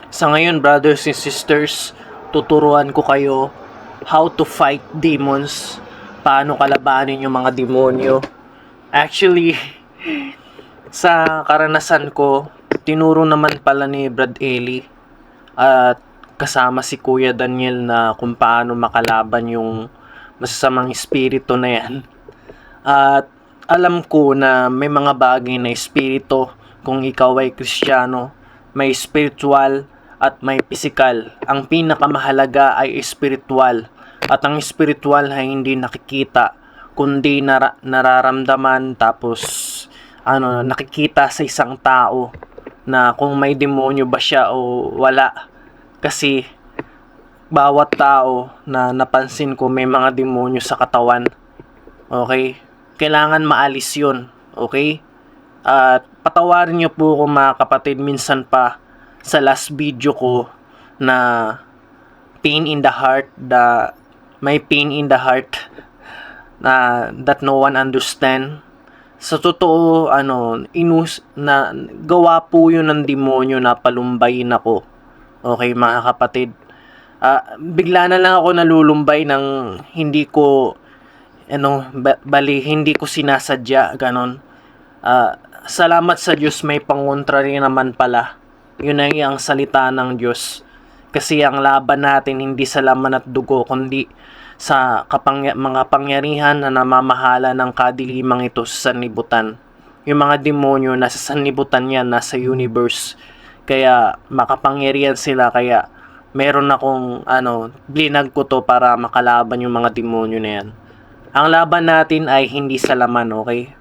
Sa ngayon, brothers and sisters, tuturuan ko kayo how to fight demons. Paano kalabanin yung mga demonyo. Actually, sa karanasan ko, tinuro naman pala ni Brad Eli at kasama si Kuya Daniel na kung paano makalaban yung masasamang espiritu na yan. At alam ko na may mga bagay na espiritu kung ikaw ay Kristiyano, may spiritual at may physical. Ang pinakamahalaga ay spiritual. At ang spiritual ay hindi nakikita, kundi nararamdaman, tapos nakikita sa isang tao na kung may demonyo ba siya o wala. Kasi bawat tao na napansin ko may mga demonyo sa katawan. Okay? Kailangan maalis yun. Okay? At patawarin niyo po ako mga kapatid, minsan pa sa last video ko na pain in the heart, may pain in the heart na that no one understand. Sa totoo, gawa po yun ng demonyo na palumbayin ako. Okay, mga kapatid. Bigla na lang ako nalulumbay ng hindi ko hindi ko sinasadya, ganon. Salamat sa Diyos, may pangontra rin naman pala. Yun ay ang salita ng Diyos. Kasi ang laban natin hindi sa laman at dugo, kundi sa mga pangyarihan na namamahala ng kadilimang ito sa sanlibutan. Yung mga demonyo nasa sanlibutan yan, nasa universe. Kaya makapangyarihan sila, kaya meron akong blinag ko to para makalaban yung mga demonyo na yan. Ang laban natin ay hindi sa laman, okay?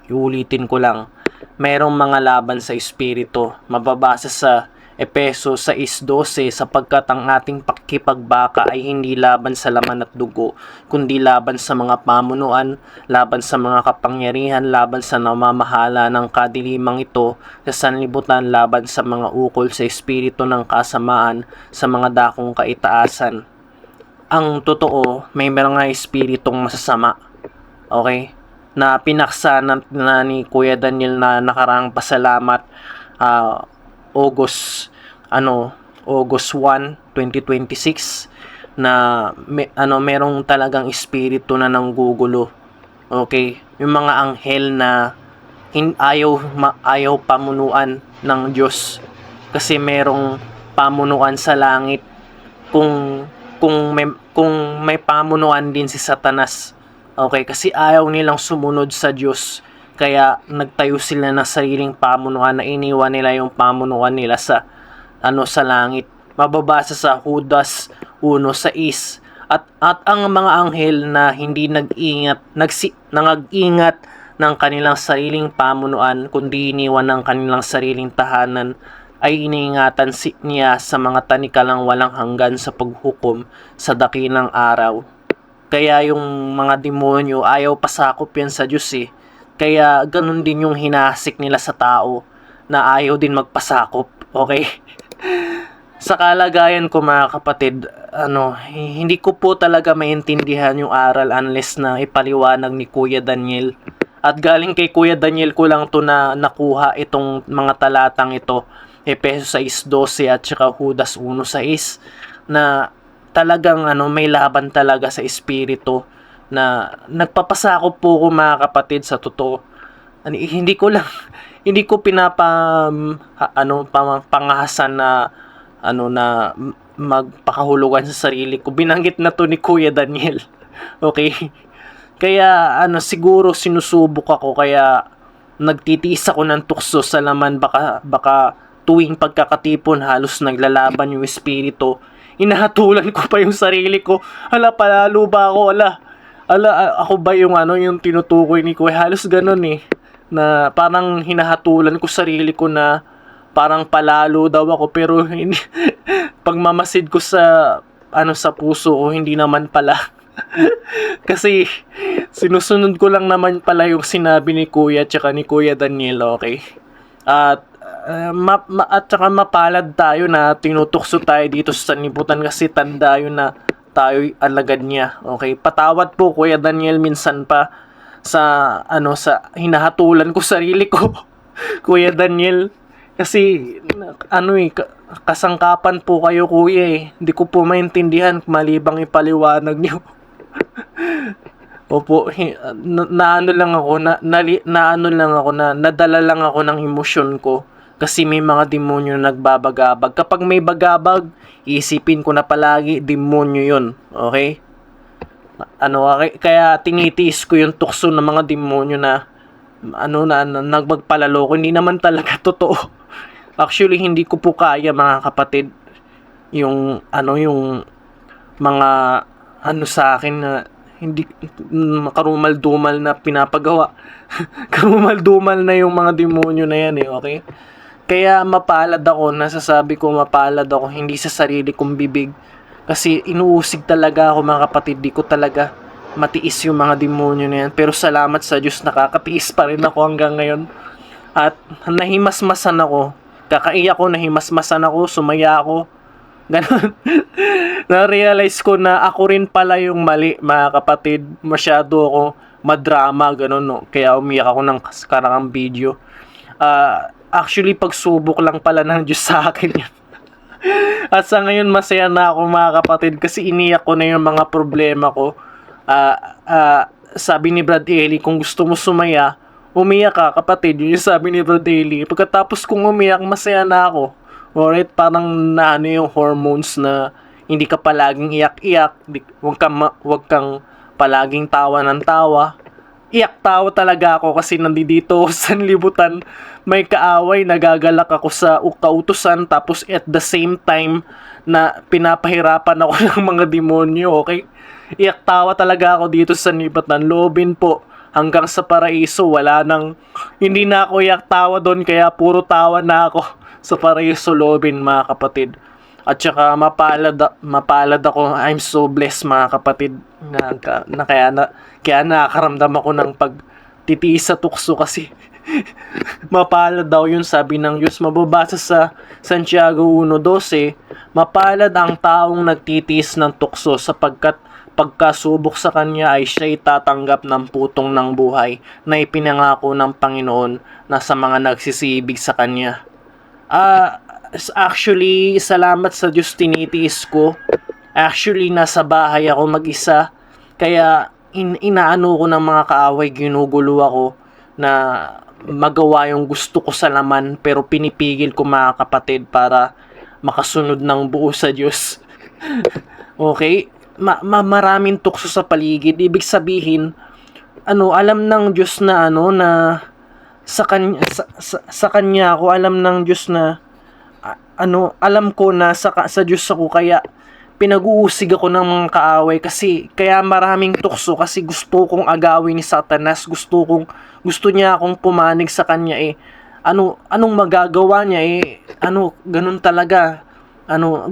Iulitin ko lang. Merong mga laban sa espiritu. Mababasa sa Efeso 6:12, sapagkat ang ating pakikipagbaka ay hindi laban sa laman at dugo, kundi laban sa mga pamunuan, laban sa mga kapangyarihan, laban sa namamahala ng kadilimang ito sa sanlibutan, laban sa mga ukol sa espiritu ng kasamaan sa mga dakong kaitaasan. Ang totoo, may mga espiritong masasama. Okay? Na pinaksa na ni Kuya Daniel na nakaraang pasalamat August 1, 2026 na merong talagang espiritu na nanggugulo. Okay? Yung mga anghel na ayaw pamunuan ng Diyos kasi merong pamunuan sa langit. Kung may pamunuan din si Satanas. Okay, kasi ayaw nilang sumunod sa Diyos. Kaya nagtayo sila ng sariling pamunuan na iniwan nila yung pamunuan nila sa langit. Mababasa sa Judas 1:6. At ang mga anghel na hindi nag-ingat ng kanilang sariling pamunuan, kundi iniwan ng kanilang sariling tahanan, ay iniingatan niya sa mga tanikalang walang hanggan sa paghukom sa dakilang araw. Kaya yung mga demonyo, ayaw pasakop yan sa Diyos eh. Kaya ganun din yung hinasik nila sa tao na ayaw din magpasakop. Okay? Sa kalagayan ko mga kapatid, hindi ko po talaga maintindihan yung aral unless na ipaliwanag ni Kuya Daniel. At galing kay Kuya Daniel ko lang to na nakuha itong mga talatang ito. Efeso 6:12 at saka Judas 1:6 na talagang may laban talaga sa espiritu na nagpapasakop po ko mga kapatid, sa totoo. Hindi ko pangahasan na magpakahulugan sa sarili ko. Binanggit na to ni Kuya Daniel. Okay? Kaya siguro sinusubok ako, kaya nagtitiis ako ng tukso sa laman, baka tuwing pagkakatipon halos naglalaban yung espiritu. Inahatulan ko pa yung sarili ko. Palalo ba ako? Ako ba yung yung tinutukoy ni Kuya? Halos ganun eh. Na parang hinahatulan ko sarili ko na parang palalo daw ako, pero hindi. Pagmamasid ko sa sa puso ko, hindi naman pala. Kasi sinusunod ko lang naman pala yung sinabi ni Kuya tsaka ni Kuya Daniel, okay? At saka mapalad tayo na tinutukso tayo dito sa sanlibutan kasi tanda yun na tayo'y alagad niya. Okay? Patawad po Kuya Daniel minsan pa sa sa hinahatulan ko sarili ko. Kuya Daniel, Kasi kasangkapan po kayo kuya eh. Hindi ko po maintindihan malibang ipaliwanag niyo. Opo, naano lang ako, naano lang ako, nadala lang ako ng emosyon ko. Kasi may mga demonyo na nagbabagabag. Kapag may bagabag, isipin ko na palagi, demonyo yun. Okay? Kaya tinitiis ko yung tukso ng mga demonyo na nagpagpalalo ko. Hindi naman talaga totoo. Actually, hindi ko po kaya mga kapatid yung yung mga sa akin na hindi karumal-dumal na pinapagawa. Karumal-dumal na yung mga demonyo na yan eh, okay? Kaya mapalad ako, nasasabi ko mapalad ako, hindi sa sarili kong bibig. Kasi inuusig talaga ako mga kapatid, di ko talaga matiis yung mga demonyo na yan. Pero salamat sa Diyos, nakakatiis pa rin ako hanggang ngayon. At nahimasmasan ako, kakaiyak ko, nahimasmasan ako, sumaya ako. Ganon. Na-realize ko na ako rin pala yung mali, mga kapatid. Masyado ako madrama, ganon, no? Kaya umiyak ako ng karakang video. Actually, pagsubok lang pala ng Diyos sa akin yan. At sa ngayon, masaya na ako mga kapatid kasi iniyak ko na yung mga problema ko. Sabi ni Brad Eli, kung gusto mo sumaya, umiyak ka kapatid. Yun yung sabi ni Brad Eli. Pagkatapos kong umiyak, masaya na ako. Alright, parang yung hormones na hindi ka palaging iyak-iyak, wag kang palaging tawa ng tawa. Iyak tawa talaga ako kasi nandito sa libutan, may kaaway, nagagalak ako sa kautusan, tapos at the same time na pinapahirapan ako ng mga demonyo, okay? Iyak tawa talaga ako dito sa libutan, loobin po hanggang sa paraiso, hindi na ako iyak tawa doon, kaya puro tawa na ako sa paraiso loobin mga kapatid. At saka mapalad ako, I'm so blessed mga kapatid kaya nakakaramdam ako ng pagtitiis sa tukso kasi mapalad daw yun, sabi ng Diyos. Mababasa sa Santiago 1:12, mapalad ang taong nagtitiis ng tukso sapagkat pagkasubok sa kanya ay siya'y tatanggap ng putong ng buhay na ipinangako ng Panginoon na sa mga nagsisibig sa kanya. Actually, salamat sa Diyos tinitiis ko. Actually, nasa bahay ako mag-isa. Kaya inaano ko ng mga kaaway, ginugulo ako na magawa yung gusto ko sa laman, pero pinipigil ko mga kapatid para makasunod ng buo sa Diyos. Okay? Maraming tukso sa paligid. Ibig sabihin, alam ng Diyos na na sa kanya ako, alam ng Diyos na alam ko na sa Diyos ako, kaya pinag-uusig ako ng mga kaaway kasi kaya maraming tukso kasi gusto kong agawin ni Satanas, gusto niya akong pumanig sa kanya eh. Anong magagawa niya eh, ganun talaga.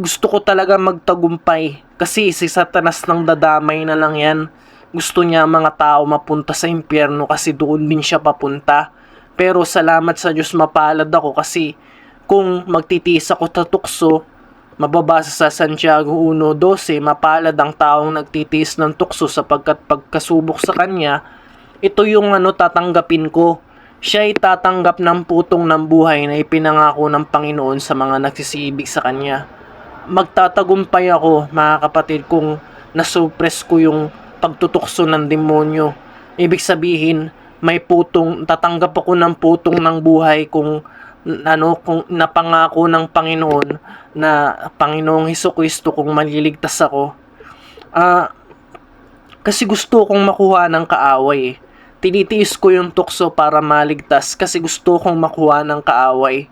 Gusto ko talaga magtagumpay kasi si Satanas nang dadamay na lang yan. Gusto niya mga tao mapunta sa impyerno kasi doon din siya papunta. Pero salamat sa Diyos, mapalad ako kasi kung magtitiis ako sa tukso, mababasa sa Santiago 1:12, mapalad ang taong nagtitiis ng tukso sapagkat pagkasubok sa kanya, ito yung tatanggapin ko. Siya ay tatanggap ng putong ng buhay na ipinangako ng Panginoon sa mga nagsisibig sa kanya. Magtatagumpay ako mga kapatid kung nasuppress ko yung pagtutukso ng demonyo. Ibig sabihin, tatanggap ako ng putong ng buhay kung napangako ng Panginoon na Panginoong Hesukristo kung maliligtas ako. Kasi gusto kong makuha ng kaaway. Tinitiis ko yung tukso para maligtas kasi gusto kong makuha ng kaaway.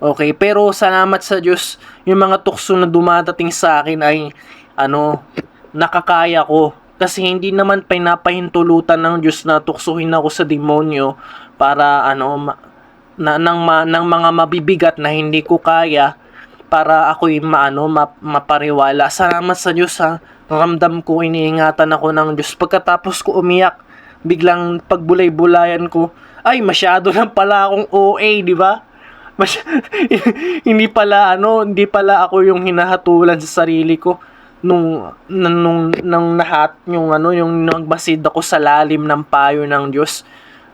Okay, pero salamat sa Diyos, yung mga tukso na dumadating sa akin ay nakakaya ko. Kasi hindi naman pinapahintulutan ng Diyos na tuksuhin ako sa demonyo para ng mga mabibigat na hindi ko kaya para ako'y mapariwala. Salamat sa Diyos ha. Ramdam ko, iniingatan ako ng Diyos. Pagkatapos ko umiyak, biglang pagbulay-bulayan ko, ay masyado na pala akong OA, di ba? Hindi pala ako yung hinahatulan sa sarili ko nung nagbasid ako sa lalim ng payo ng Diyos.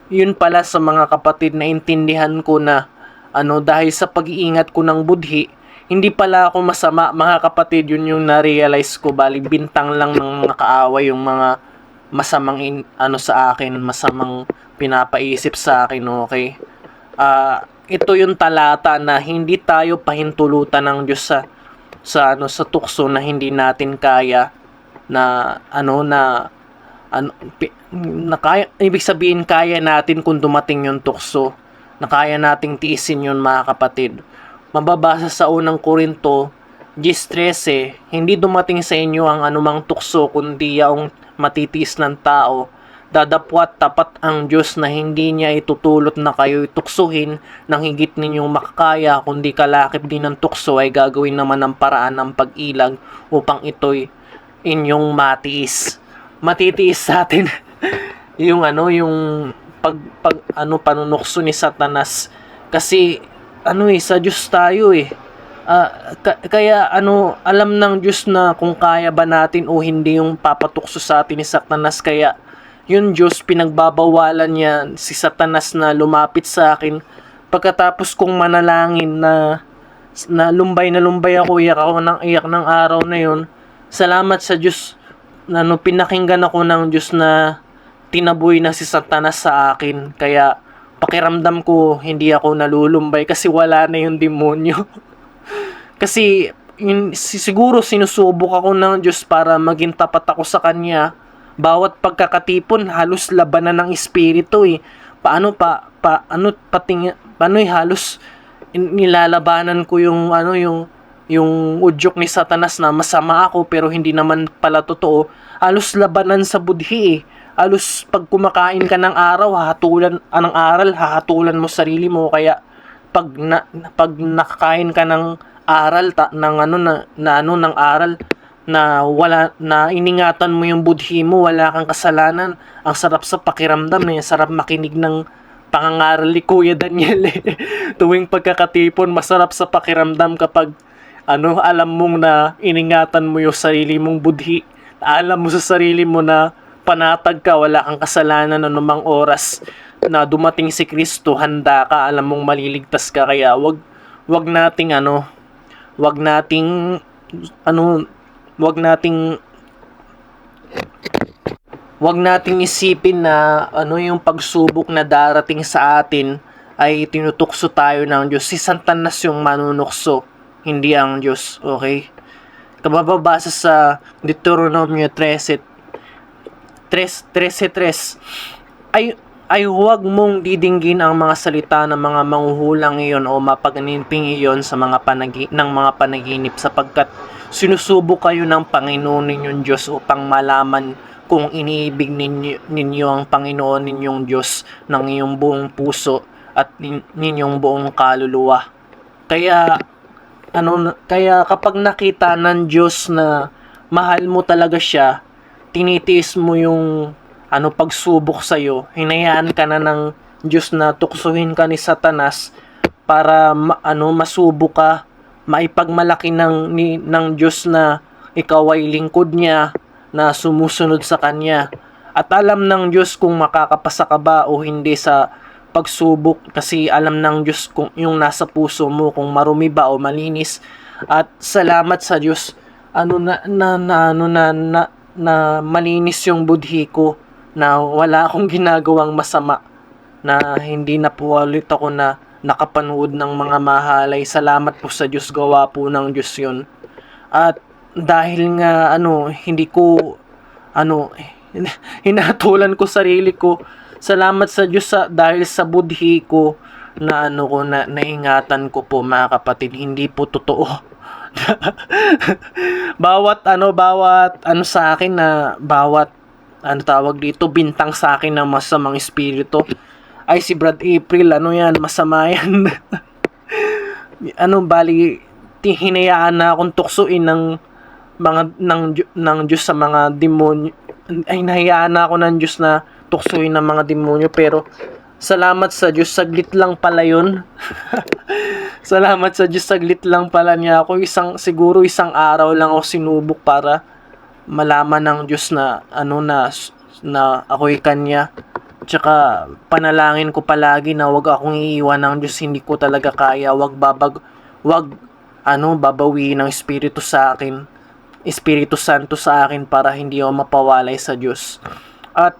Yun pala sa mga kapatid na intindihan ko na dahil sa pag-iingat ko ng budhi, hindi pala ako masama, mga kapatid. Yun yung na-realize ko. Bali, bintang lang ng mga kaaway yung mga masamang sa akin, masamang pinapaisip sa akin, okay? Ito yung talata na hindi tayo pahintulutan ng Diyos sa tukso na hindi natin kaya, na kaya, ibig sabihin kaya natin kung dumating yung tukso, na kaya nating tiisin yun, mga kapatid. Mababasa sa unang Korinto 10:13, hindi dumating sa inyo ang anumang tukso kundi yaong matitiis ng tao. Dadapwat tapat ang Diyos na hindi niya itutulot na kayo'y tuksuhin ng higit ninyong makakaya, kundi kalakip din ng tukso ay gagawin naman ng paraan ng pag-ilag upang ito'y inyong matiis. Matitiis sa atin yung panunukso ni Satanas, kasi sa Diyos tayo eh. Kaya alam ng Diyos na kung kaya ba natin o hindi yung papatukso sa atin ni Satanas. Kaya yung Diyos, pinagbabawalan niya si Satanas na lumapit sa akin. Pagkatapos kong manalangin na lumbay ako, iyak ng araw na yun. Salamat sa Diyos na pinakinggan ako ng Diyos na tinaboy na si Satanas sa akin. Kaya pakiramdam ko hindi ako nalulumbay kasi wala na yung demonyo. Kasi siguro sinusubok ako ng Diyos para maging tapat ako sa Kanya. Bawat pagkakatipon halos labanan ng espiritu eh. Halos nilalabanan ko yung udyok ni Satanas na masama ako pero hindi naman pala totoo. Halos labanan sa budhi eh. Halos pag kumakain ka ng hahatulan mo sarili mo. Kaya pag nakakain ka ng aral ng aral na wala, na iningatan mo yung budhi mo, wala kang kasalanan, ang sarap sa pakiramdam eh. Sarap makinig ng pangangaral ni Kuya Daniel eh. Tuwing pagkakatipon, masarap sa pakiramdam kapag alam mong na iningatan mo yung sarili mong budhi. Alam mo sa sarili mo na panatag ka, wala kang kasalanan anumang oras na dumating si Kristo, handa ka, alam mong maliligtas ka. Kaya wag nating isipin na yung pagsubok na darating sa atin ay tinutukso tayo ng Diyos. Si Satanas yung manunukso, hindi ang Diyos, okay? Kababasa sa Deuteronomio 13:3 ay huwag mong didinggin ang mga salita ng mga manghuhulang iyon o mapagnimping iyon ng mga panaginip, sapagkat sinusubok kayo ng Panginoon ninyong Diyos upang malaman kung iniibig ninyo ang Panginoon ninyong Diyos ng iyong buong puso at ninyong buong kaluluwa. Kaya kapag nakita ng Diyos na mahal mo talaga siya, tinitiis mo yung pagsubok sa'yo, hinayaan ka na ng Diyos na tuksuhin ka ni Satanas para masubok ka, maipagmalaki ng Diyos na ikaw ay lingkod niya, na sumusunod sa Kanya. At alam ng Diyos kung makakapasa ka ba o hindi sa pagsubok, kasi alam ng Diyos kung yung nasa puso mo, kung marumi ba o malinis. At salamat sa Diyos na malinis yung budhi ko, na wala akong ginagawang masama, na hindi na po ulit ako na nakapanood ng mga mahalay. Salamat po sa Diyos, gawa po ng Diyos yun. At dahil nga hindi ko hinatulan ko sarili ko, salamat sa Diyos dahil sa budhi ko na naingatan ko po, mga kapatid. Hindi po totoo bawat sa akin, na bawat tawag dito, bintang sa akin ng masamang espiritu ay si Brad April, masama yan. Bali, hinayaan na akong tuksuin ng Diyos sa mga demonyo. Ay, nahayaan na ako ng Diyos na tuksuin ng mga demonyo. Pero salamat sa Diyos, saglit lang pala yun. Salamat sa Diyos, saglit lang pala niya ako. Siguro isang araw lang ako sinubok para malaman ng Diyos na na ako'y Kanya. Tsaka panalangin ko palagi na wag akong iiwan ng Diyos, hindi ko talaga kaya, wag babawiin ng Espiritu Santo sa akin para hindi ako mapawalay sa Diyos. At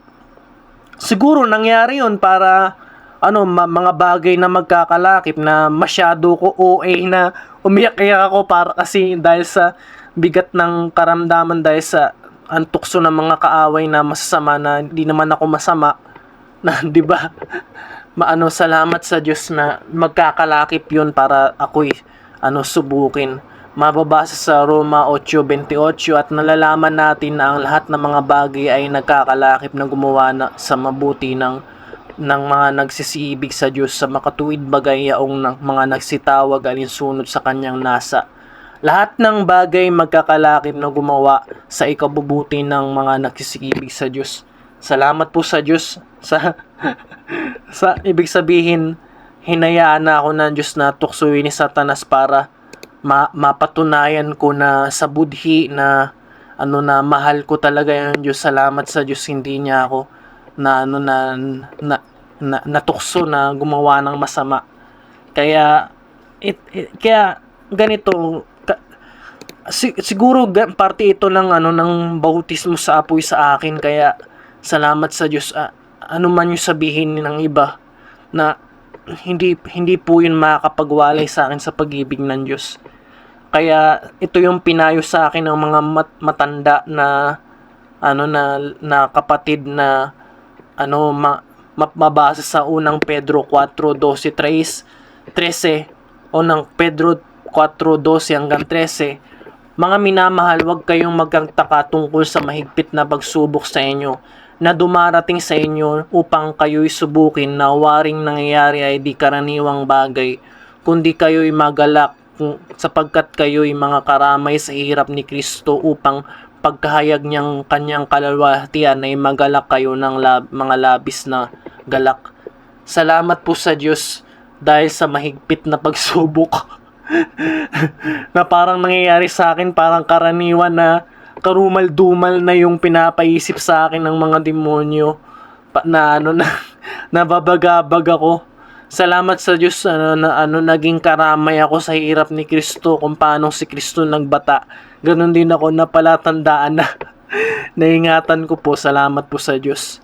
siguro nangyari yun para mga bagay na magkakalakip na masyado ko OA na umiyak-iyak ako para kasi dahil sa bigat ng karamdaman, dahil sa antukso ng mga kaaway na masasama na hindi naman ako masama na 'di ba? Salamat sa Diyos na magkakalakip 'yun para ako'y subukin. Mababasa sa Roma 8:28 at nalalaman natin na ang lahat ng mga bagay ay nagkakalakip na gumawa sa mabuti ng mga nagsisiibig sa Diyos, sa makatuwid bagay yaong ng mga nagsitawag alinsunod sa kanyang nasa. Lahat ng bagay magkakalakip na gumawa sa ikabubuti ng mga nagsisiibig sa Diyos. Salamat po sa Diyos sa ibig sabihin, hinayaan na ako ng Diyos na tuksoin ni Satanas para mapatunayan ko na sa budhi na na mahal ko talaga yung Diyos. Salamat sa Diyos, hindi niya ako natukso na gumawa ng masama. Kaya ganito, siguro parte ito ng ng bautismo sa apoy sa akin. Kaya salamat sa Diyos. Ano man yung sabihin ng iba na hindi po yun makakapagwalay sa akin sa pag-ibig ng Diyos. Kaya ito yung pinayo sa akin ng mga matanda na na kapatid na mabasa sa unang Pedro 4:12-13 o ng Pedro 4:12 hanggang 13. Mga minamahal, huwag kayong magkataka tungkol sa mahigpit na pagsubok sa inyo na dumarating sa inyo upang kayo'y subukin na waring nangyayari ay di karaniwang bagay, kundi kayo'y magalak sapagkat kayo'y mga karamay sa hirap ni Kristo upang pagkahayag niyang kanyang kalwalhatian ay magalak kayo ng mga labis na galak. Salamat po sa Diyos dahil sa mahigpit na pagsubok na parang nangyayari sa akin, parang karaniwan na karumal-dumal na yung pinapaisip sa akin ng mga demonyo na nababagabag ako. Salamat sa Diyos naging karamay ako sa hirap ni Kristo, kung paano si Kristo nagbata. Ganon din ako na palatandaan na naingatan ko po. Salamat po sa Diyos.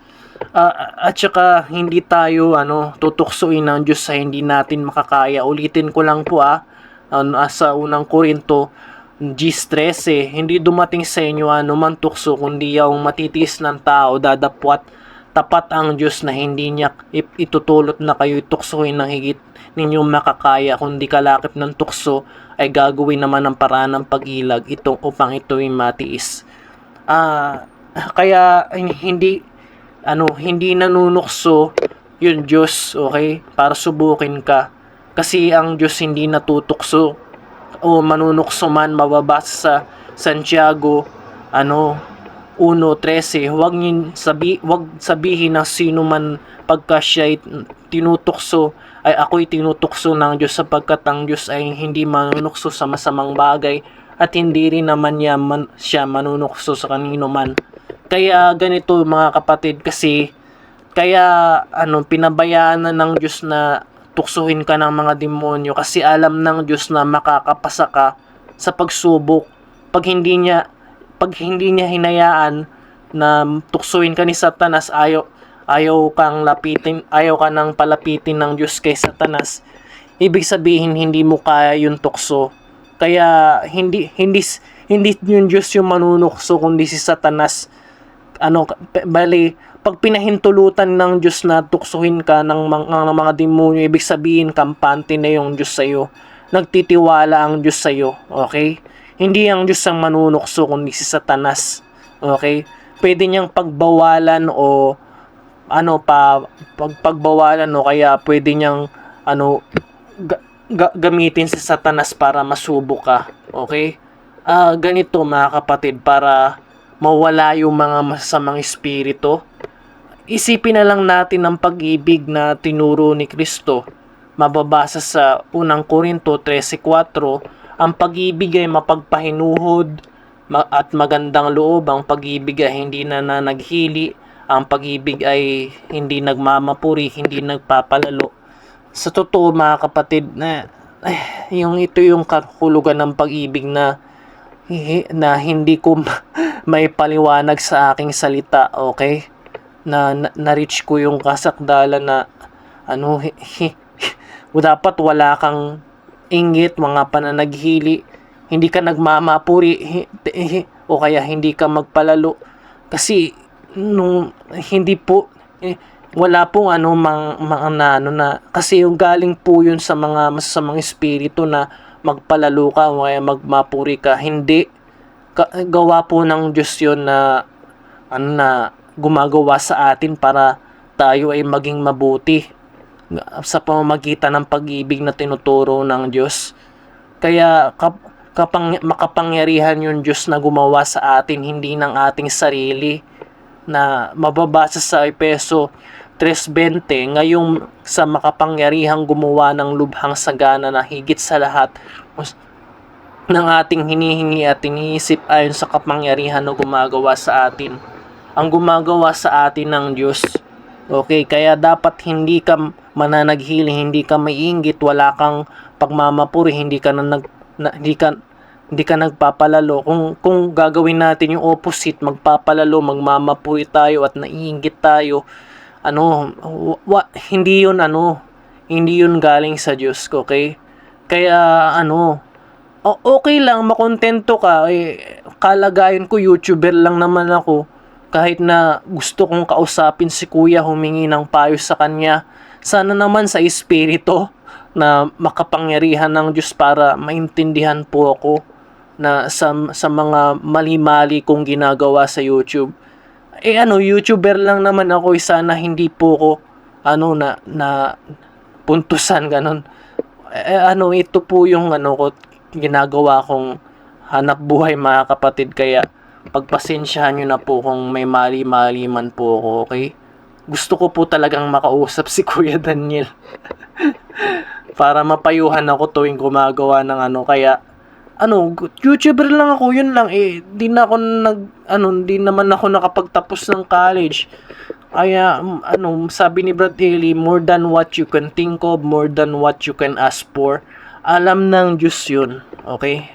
At saka hindi tayo tutuksoin ng Diyos sa hindi natin makakaya. Ulitin ko lang po sa unang Korinto 10:13, hindi dumating sa inyo man tukso kundi yung matitiis ng tao dadapwat. Tapat ang Diyos na hindi niya itutulot na kayo tuksohin ng higit ninyong makakaya, kundi kalakip ng tukso ay gagawin naman ng paraan ng pag-ilag upang ito'y matiis. Kaya hindi nanunukso yung Diyos, okay, para subukin ka. Kasi ang Diyos hindi natutukso o manunukso man. Mababasa sa Santiago 1:13, huwag sabihin ng sino man pagka siya'y tinutukso ay ako'y tinutukso ng Diyos, sapagkat ang Diyos ay hindi manunukso sa masamang bagay at hindi rin naman siya manunukso sa kanino man. Kaya ganito mga kapatid, kasi kaya pinabayaan na ng Diyos na tuksuhin ka ng mga demonyo, kasi alam ng Diyos na makakapasa ka sa pagsubok. Pag hindi niya hinayaan na tuksuhin ka ni Satanas, ayaw ka nang palapitin ng Diyos kay Satanas, ibig sabihin hindi mo kaya yung tukso. Kaya hindi yung Diyos yung manunukso kundi si Satanas. Pag pinahintulutan ng Diyos na tuksuhin ka ng mga demonyo, ibig sabihin kampante na yung Diyos sa iyo. Nagtitiwala ang Diyos sa iyo, okay? Hindi ang Diyos ang manunukso kundi si Satanas, okay? Pwede niyang pagbawalan o pagbawalan o kaya pwede niyang gamitin si Satanas para masubok ka, okay? Ganito mga kapatid, para mawala yung mga masasamang espiritu, isipin na lang natin ang pag-ibig na tinuro ni Kristo. Mababasa sa unang Korinto 13:4, ang pag-ibig ay mapagpahinuhod at magandang loob. Ang pag-ibig ay hindi nananaghili ang pag-ibig ay hindi nagmamapuri, hindi nagpapalalo. Sa totoo mga kapatid na ito yung kahulugan ng pag-ibig na hindi ko maipaliwanag sa aking salita, okay? Na-reach ko yung kasakdalan na dapat wala kang inggit, mga pananaghili, hindi ka nagmamapuri, o kaya hindi ka magpalalo. Kasi hindi po wala pong kasi yung galing po yun sa mga masasamang espiritu na magpalalo ka o kaya magmapuri ka. Hindi gawa po ng Diyos yun na na gumagawa sa atin para tayo ay maging mabuti sa pamamagitan ng pag-ibig na tinuturo ng Diyos. Kaya makapangyarihan yung Diyos na gumawa sa atin, hindi ng ating sarili, na mababasa sa Efeso 3:20, ngayong sa makapangyarihang gumawa ng lubhang sagana na higit sa lahat ng ating hinihingi at iniisip ayon sa kapangyarihan na gumagawa sa atin. Ang gumagawa sa atin ng Diyos. Okay, kaya dapat hindi ka mananaghili, hindi ka maiinggit, wala kang pagmamapuri, hindi ka nagpapalalo. Kung gagawin natin yung opposite, magpapalalo, magmamapuri tayo at naiinggit tayo, hindi yun galing sa Diyos, okay? Kaya okay lang, makontento ka, kalagayan ko, YouTuber lang naman ako. Kahit na gusto kong kausapin si Kuya, humingi ng payo sa kanya, sana naman sa espiritu na makapangyarihan ng Diyos para maintindihan po ako na sa mga mali-mali kong ginagawa sa YouTube. YouTuber lang naman ako, sana hindi po ko na puntusan ganon. Ito po yung ginagawa kong hanap buhay mga kapatid, kaya pagpasensyahan nyo na po kung may mali-mali man po ako, okay? Gusto ko po talagang makausap si Kuya Daniel para mapayuhan ako tuwing gumagawa ng kaya YouTuber lang ako, yun lang. Di naman ako nakapagtapos ng college. Kaya sabi ni Brad Haley, more than what you can think of, more than what you can ask for. Alam ng Diyos yun, okay?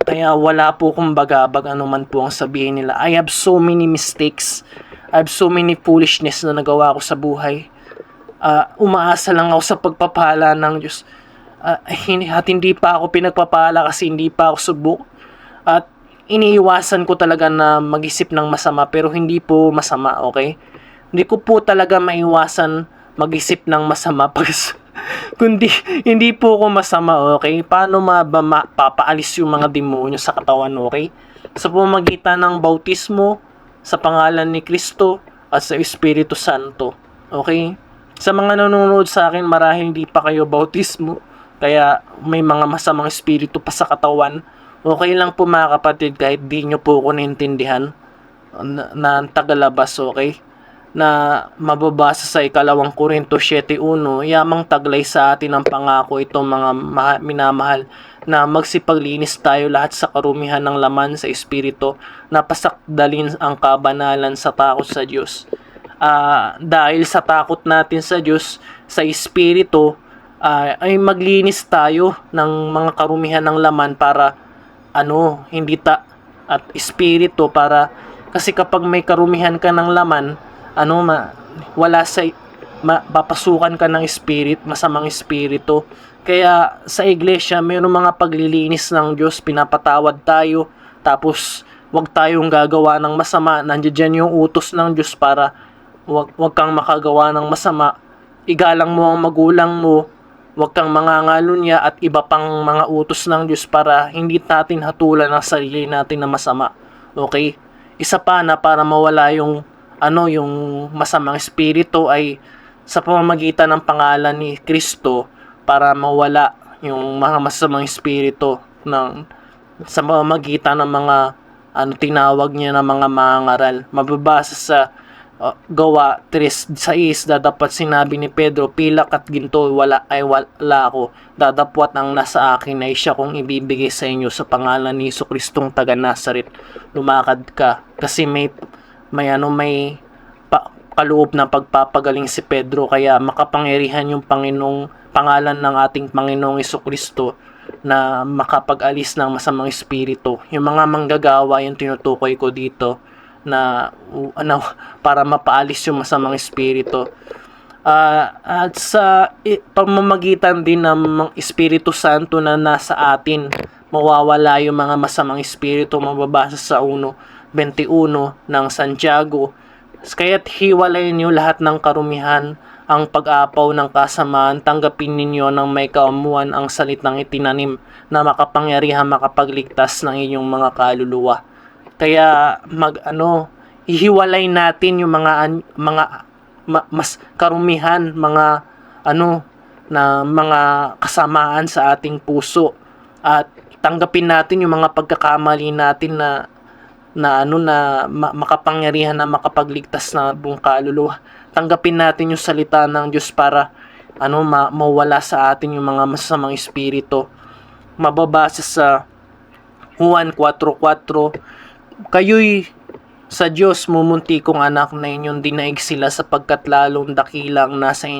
Kaya wala po kong bagabag man po ang sabihin nila. I have so many mistakes. I have so many foolishness na nagawa ko sa buhay. Umaasa lang ako sa pagpapala ng Diyos. At hindi pa ako pinagpapala kasi hindi pa ako subok. At iniiwasan ko talaga na mag-isip ng masama, pero hindi po masama, okay? Hindi ko po talaga maiwasan mag-isip ng masama kundi hindi po ako masama, okay? Paano mapapaalis yung mga demonyo sa katawan, okay? Sa pamamagitan ng bautismo sa pangalan ni Kristo at sa Espiritu Santo, okay? Sa mga nanonood sa akin, marahil hindi pa kayo bautismo, kaya may mga masamang espiritu pa sa katawan. Okay lang po mga kapatid, kahit di nyo po ako naintindihan na tagalabas, okay? Na mababasa sa 2 Korinto 7:1, yamang taglay sa atin ang pangako itong mga minamahal, na magsipaglinis tayo lahat sa karumihan ng laman sa espiritu, na pasakdalin ang kabanalan sa takot sa Diyos. Dahil sa takot natin sa Diyos, sa espiritu, ay maglinis tayo ng mga karumihan ng laman para at espiritu, para kasi kapag may karumihan ka ng laman, papasukan ka ng masamang espiritu. Kaya sa iglesia, mayroong mga paglilinis ng Diyos, pinapatawad tayo, tapos wag tayong gagawa ng masama. Nandiyan yung utos ng Diyos para wag kang makagawa ng masama. Igalang mo ang magulang mo, wag kang mangangalunya, at iba pang mga utos ng Diyos para hindi natin hatulan ang sarili natin na masama. Okay? Isa pa na para mawala yung masamang espiritu ay sa pamamagitan ng pangalan ni Kristo, para mawala yung mga masamang espiritu sa pamamagitan ng mga tinawag niya na mga mangangaral. Mababasa sa Gawa 3:6, dapat sinabi ni Pedro, pilak at ginto wala ako, dadapwat ang nasa akin ay siya kong ibibigay sa inyo. Sa pangalan ni Jesucristong taga Nazaret, lumakad ka, kasi may may kaloob na pagpapagaling si Pedro, kaya makapangyarihan yung pangalan ng ating Panginoong Jesucristo na makapag-alis ng masamang espiritu. Yung mga manggagawa yung tinutukoy ko dito na para mapaalis yung masamang espiritu. At sa pamamagitan din ng Espiritu Santo na nasa atin, mawawala yung mga masamang espiritu, mababasa sa 1:21 ng Santiago. Kaya't hiwalayin niyo lahat ng karumihan, ang pag-apaw ng kasamaan, tanggapin ninyo ng may kaamuan ang salitang itinanim na makapangyarihan makapagligtas ng inyong mga kaluluwa. Kaya hihiwalay natin yung mas karumihan, mga kasamaan sa ating puso, at tanggapin natin yung mga pagkakamali natin na makapangyarihan na makapagligtas na buong kaluluwa. Tanggapin natin yung salita ng Diyos para mawala sa atin yung mga masamang espiritu. Mababasa sa Juan 4:4, kayo'y sa Diyos mumunti kong anak na inyong dinaig sila, sapagkat lalong dakilang nasa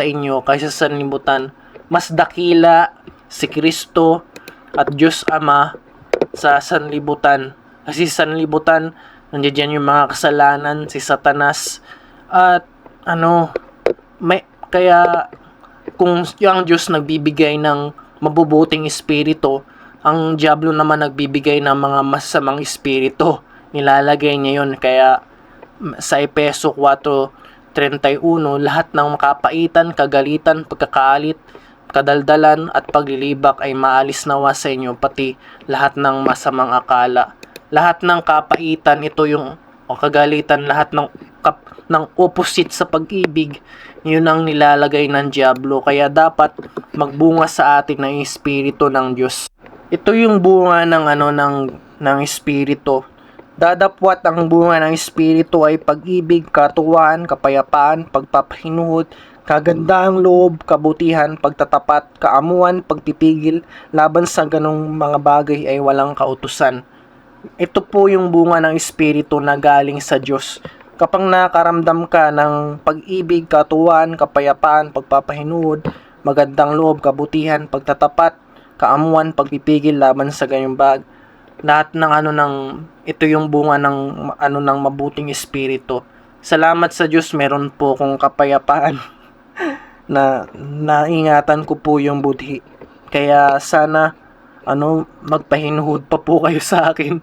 inyo kaysa sa sanlibutan. Mas dakila si Kristo at Diyos Ama sa sanlibutan. Kasi sa sanlibutan, nandiyan yung mga kasalanan, si Satanas, at kaya kung yung Diyos nagbibigay ng mabubuting espiritu, ang diablo naman nagbibigay ng mga masamang espiritu. Nilalagay niya yun. Kaya sa Efeso 4:31, lahat ng makapaitan, kagalitan, pagkakaalit, kadaldalan at paglilibak ay maalis nawa sa inyo, pati lahat ng masamang akala. Lahat ng kapaitan, ito yung kagalitan, lahat ng opposite sa pag-ibig, yun ang nilalagay ng diablo. Kaya dapat magbunga sa atin ng espiritu ng Diyos. Ito yung bunga ng espiritu. Dadapwat ang bunga ng espiritu ay pag-ibig, katuwaan, kapayapaan, pagpapahinuhod, kagandahang loob, kabutihan, pagtatapat, kaamuan, pagpipigil. Laban sa ganong mga bagay ay walang kautusan. Ito po yung bunga ng espiritu na galing sa Diyos. Kapag nakaramdam ka ng pag-ibig, katuwaan, kapayapaan, pagpapahinuhod, magandang loob, kabutihan, pagtatapat, kaamuan, pagpipigil laban sa ganyong bagay, lahat ito yung bunga ng mabuting espiritu. Salamat sa Diyos, meron po kong kapayapaan na naingatan ko po yung budhi. Kaya sana magpahinuhod pa po kayo sa akin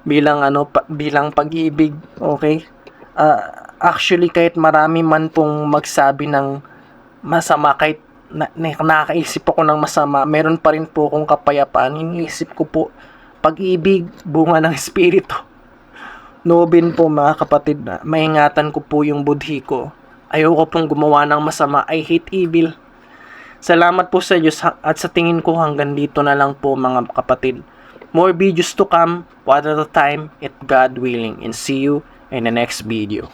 bilang pag-ibig, okay? Actually, kahit marami man pong magsabi ng masama, kahit nakakaisip ako ng masama, meron pa rin po akong kapayapaan. Iniisip ko po, pag-ibig, bunga ng espiritu. Noobin po mga kapatid, na maingatan ko po yung budhi ko. Ayoko pong gumawa ng masama. I hate evil. Salamat po sa Diyos, at sa tingin ko hanggang dito na lang po mga kapatid. More videos to come, one at a time, if God willing. And see you in the next video.